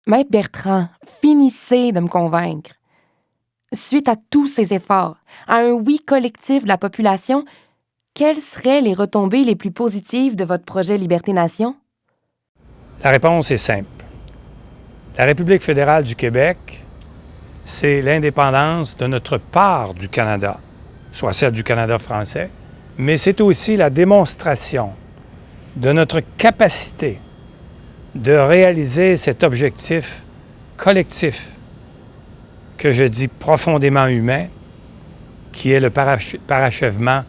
Maître Bertrand, finissez de me convaincre. Suite à tous ces efforts, à un oui collectif de la population, quelles seraient les retombées les plus positives de votre projet Liberté-Nation? La réponse est simple. La République fédérale du Québec, c'est l'indépendance de notre part du Canada, soit celle du Canada français, mais c'est aussi la démonstration de notre capacité de réaliser cet objectif collectif que je dis profondément humain, qui est le parachèvement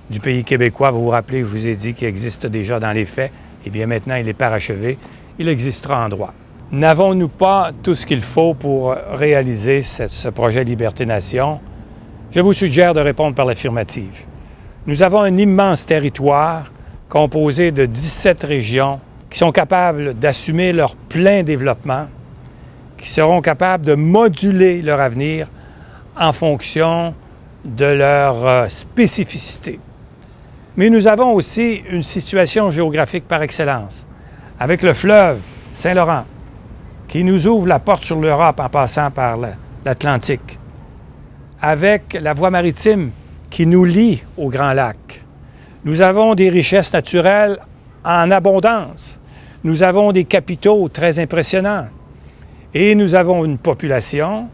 du pays québécois. Vous vous rappelez, je vous ai dit qu'il existe déjà dans les faits. Eh bien, maintenant, il est parachevé. Il existera en droit. N'avons-nous pas tout ce qu'il faut pour réaliser ce projet Liberté-Nation? Je vous suggère de répondre par l'affirmative. Nous avons un immense territoire composé de 17 régions qui sont capables d'assumer leur plein développement, qui seront capables de moduler leur avenir en fonction de leur spécificité. Mais nous avons aussi une situation géographique par excellence, avec le fleuve Saint-Laurent, qui nous ouvre la porte sur l'Europe en passant par l'Atlantique, avec la voie maritime qui nous lie au Grand Lac. Nous avons des richesses naturelles en abondance. Nous avons des capitaux très impressionnants. Et nous avons une population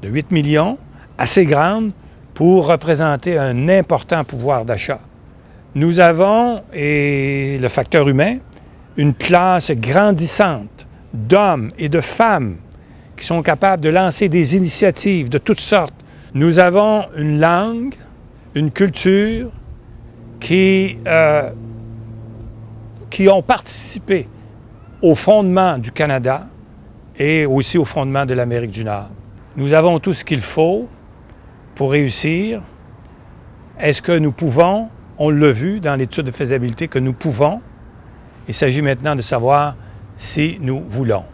de 8 millions, assez grande pour représenter un important pouvoir d'achat. Nous avons, et le facteur humain, une classe grandissante d'hommes et de femmes qui sont capables de lancer des initiatives de toutes sortes. Nous avons une langue, une culture qui ont participé au fondement du Canada et aussi au fondement de l'Amérique du Nord. Nous avons tout ce qu'il faut pour réussir. Est-ce que nous pouvons? On l'a vu dans l'étude de faisabilité que nous pouvons. Il s'agit maintenant de savoir si nous voulons.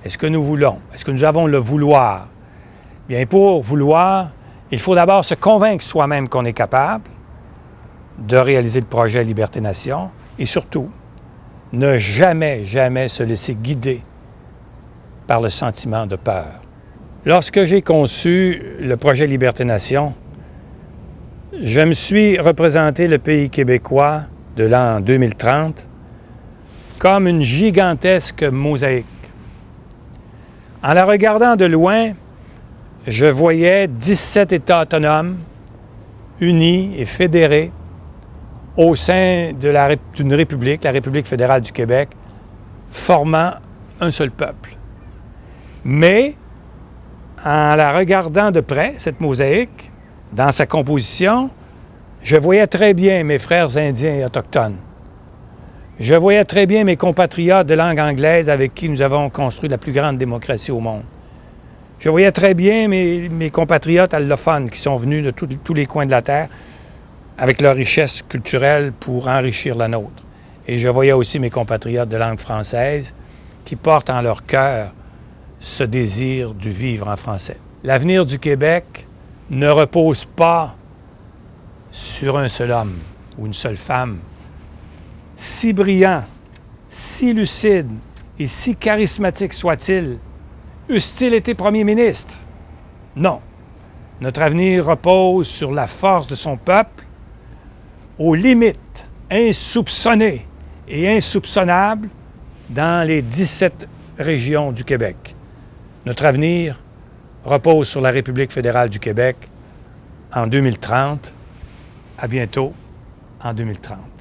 Est-ce que nous voulons? Est-ce que nous avons le vouloir? Bien, pour vouloir, il faut d'abord se convaincre soi-même qu'on est capable de réaliser le projet Liberté-Nation et surtout, ne jamais, jamais se laisser guider par le sentiment de peur. Lorsque j'ai conçu le projet Liberté-Nation, je me suis représenté le pays québécois de l'an 2030 comme une gigantesque mosaïque. En la regardant de loin, je voyais 17 États autonomes, unis et fédérés au sein d'une république, la République fédérale du Québec, formant un seul peuple. Mais, en la regardant de près, cette mosaïque, dans sa composition, je voyais très bien mes frères indiens et autochtones. Je voyais très bien mes compatriotes de langue anglaise avec qui nous avons construit la plus grande démocratie au monde. Je voyais très bien mes compatriotes allophones qui sont venus de tous les coins de la Terre avec leur richesse culturelle pour enrichir la nôtre. Et je voyais aussi mes compatriotes de langue française qui portent en leur cœur ce désir du vivre en français. L'avenir du Québec ne repose pas sur un seul homme ou une seule femme. Si brillant, si lucide et si charismatique soit-il, eussent-ils été premier ministre? Non. Notre avenir repose sur la force de son peuple, aux limites insoupçonnées et insoupçonnables dans les 17 régions du Québec. Notre avenir repose sur la République fédérale du Québec en 2030. À bientôt en 2030.